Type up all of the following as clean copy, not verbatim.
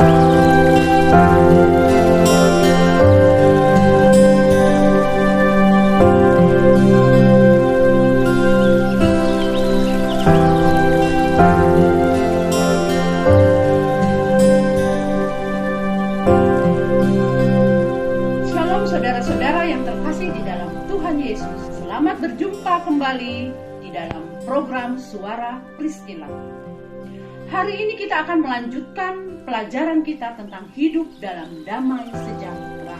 Saudara-saudara yang terkasih di dalam Tuhan Yesus, selamat berjumpa kembali di dalam program Suara Priscilla. Hari ini kita akan melanjutkan pelajaran kita tentang hidup dalam damai sejahtera.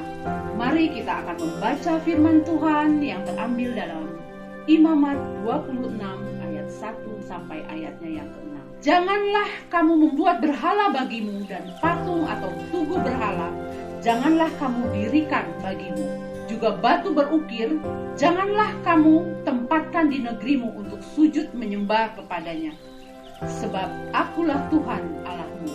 Mari kita akan membaca firman Tuhan yang terambil dalam Imamat 26 ayat 1 sampai ayatnya yang ke-6. Janganlah kamu membuat berhala bagimu dan patung atau tugu berhala janganlah kamu dirikan bagimu. Juga batu berukir, janganlah kamu tempatkan di negerimu untuk sujud menyembah kepadanya. Sebab akulah Tuhan Allahmu.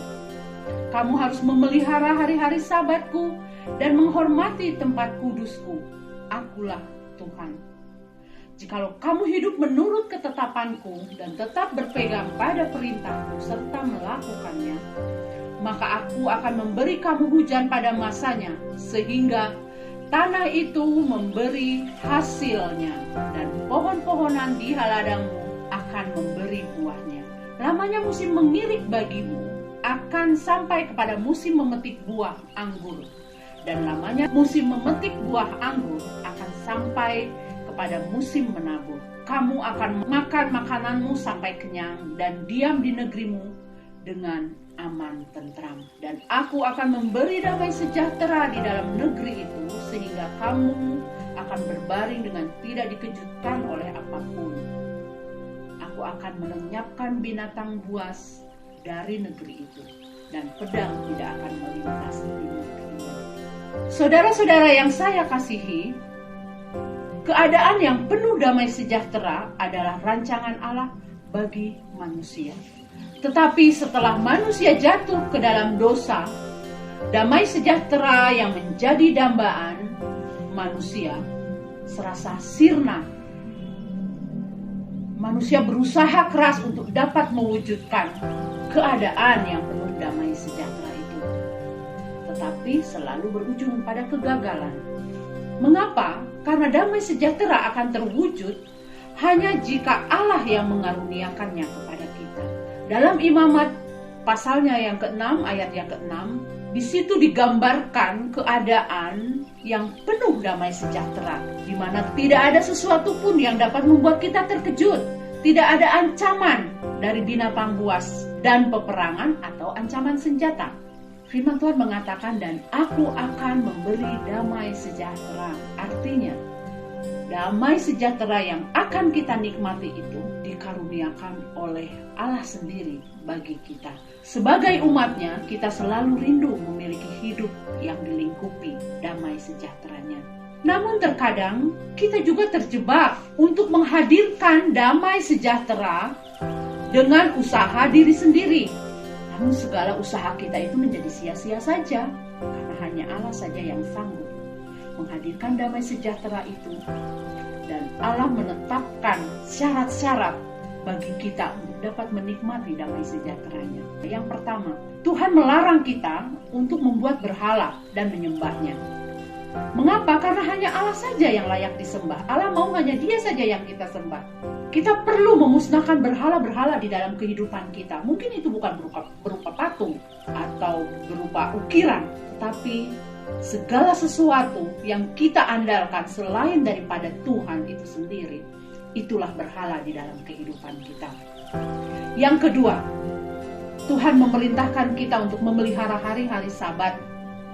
Kamu harus memelihara hari-hari sabatku dan menghormati tempat kudusku. Akulah Tuhan. Jikalau kamu hidup menurut ketetapanku dan tetap berpegang pada perintahku serta melakukannya, maka aku akan memberi kamu hujan pada masanya, sehingga tanah itu memberi hasilnya, dan pohon-pohonan di ladangmu akan memberi buahnya. Lamanya musim mengirik bagimu akan sampai kepada musim memetik buah anggur, dan lamanya musim memetik buah anggur akan sampai kepada musim menabur. Kamu akan makan makananmu sampai kenyang dan diam di negerimu dengan aman tentram. Dan aku akan memberi damai sejahtera di dalam negeri itu, sehingga kamu akan berbaring dengan tidak dikejutkan oleh apapun. Aku akan melenyapkan binatang buas dari negeri itu, dan pedang tidak akan melintas di negeri. Saudara-saudara yang saya kasihi, keadaan yang penuh damai sejahtera adalah rancangan Allah bagi manusia. Tetapi setelah manusia jatuh ke dalam dosa, damai sejahtera yang menjadi dambaan manusia serasa sirna. Manusia berusaha keras untuk dapat mewujudkan keadaan yang penuh damai sejahtera itu, tetapi selalu berujung pada kegagalan. Mengapa? Karena damai sejahtera akan terwujud hanya jika Allah yang mengaruniakannya kepada kita. Dalam Imamat pasalnya yang ke-6, ayat yang ke-6, di situ digambarkan keadaan yang penuh damai sejahtera, di mana tidak ada sesuatu pun yang dapat membuat kita terkejut. Tidak ada ancaman dari binatang buas dan peperangan atau ancaman senjata. Firman Tuhan mengatakan, dan aku akan memberi damai sejahtera. Artinya, damai sejahtera yang akan kita nikmati itu dikaruniakan oleh Allah sendiri bagi kita. Sebagai umatnya, kita selalu rindu memiliki hidup yang dilingkupi damai sejahteranya. Namun terkadang kita juga terjebak untuk menghadirkan damai sejahtera dengan usaha diri sendiri. Namun segala usaha kita itu menjadi sia-sia saja, karena hanya Allah saja yang sanggup menghadirkan damai sejahtera itu. Dan Allah menetapkan syarat-syarat bagi kita untuk dapat menikmati damai sejahteranya. Yang pertama, Tuhan melarang kita untuk membuat berhala dan menyembahnya. Mengapa? Karena hanya Allah saja yang layak disembah. Allah mau hanya Dia saja yang kita sembah. Kita perlu memusnahkan berhala-berhala di dalam kehidupan kita. Mungkin itu bukan berupa patung atau berupa ukiran, tetapi segala sesuatu yang kita andalkan selain daripada Tuhan itu sendiri, itulah berhala di dalam kehidupan kita. Yang kedua, Tuhan memerintahkan kita untuk memelihara hari-hari Sabat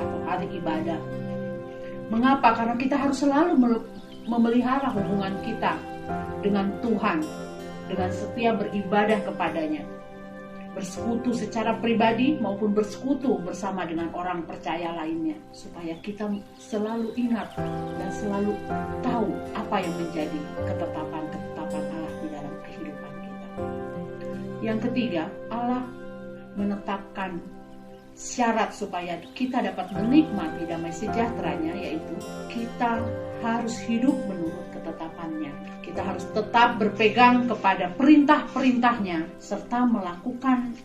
atau hari ibadah. Mengapa? Karena kita harus selalu memelihara hubungan kita dengan Tuhan, dengan setia beribadah kepadanya, bersekutu secara pribadi maupun bersekutu bersama dengan orang percaya lainnya, supaya kita selalu ingat dan selalu tahu apa yang menjadi ketetapan-ketetapan Allah di dalam kehidupan kita. Yang ketiga, Allah menetapkan syarat supaya kita dapat menikmati damai sejahteranya, yaitu kita harus hidup menurut ketetapannya. Kita harus tetap berpegang kepada perintah-perintahnya serta melakukan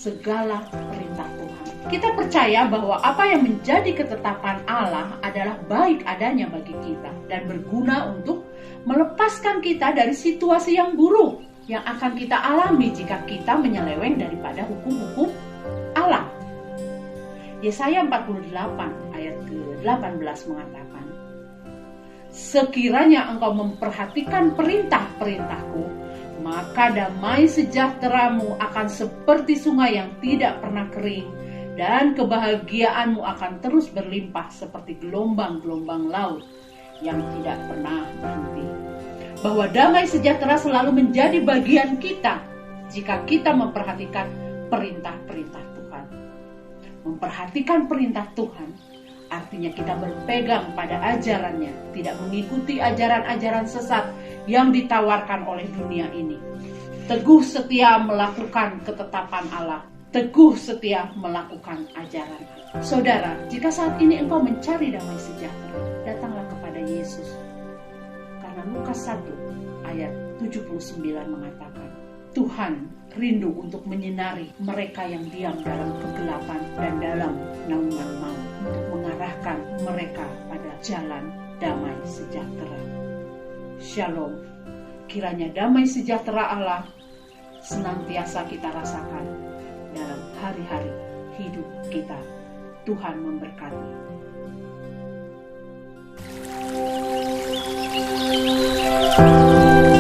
segala perintah Tuhan. Kita percaya bahwa apa yang menjadi ketetapan Allah adalah baik adanya bagi kita dan berguna untuk melepaskan kita dari situasi yang buruk yang akan kita alami jika kita menyeleweng daripada hukum-hukum Allah. Yesaya 48 ayat ke-18 mengatakan, sekiranya engkau memperhatikan perintah-perintahku, maka damai sejahteramu akan seperti sungai yang tidak pernah kering, dan kebahagiaanmu akan terus berlimpah seperti gelombang-gelombang laut yang tidak pernah berhenti. Bahwa damai sejahtera selalu menjadi bagian kita jika kita memperhatikan perintah-perintah Tuhan. Memperhatikan perintah Tuhan artinya kita berpegang pada ajarannya, tidak mengikuti ajaran-ajaran sesat yang ditawarkan oleh dunia ini. Teguh setia melakukan ketetapan Allah, teguh setia melakukan ajaran. Saudara, jika saat ini engkau mencari damai sejahtera, datanglah kepada Yesus. Karena Lukas 1 ayat 79 mengatakan, Tuhan rindu untuk menyinari mereka yang diam dalam kegelapan dan dalam naungan maut, untuk mengarahkan mereka pada jalan damai sejahtera. Shalom. Kiranya damai sejahtera Allah senantiasa kita rasakan dalam hari-hari hidup kita. Tuhan memberkati.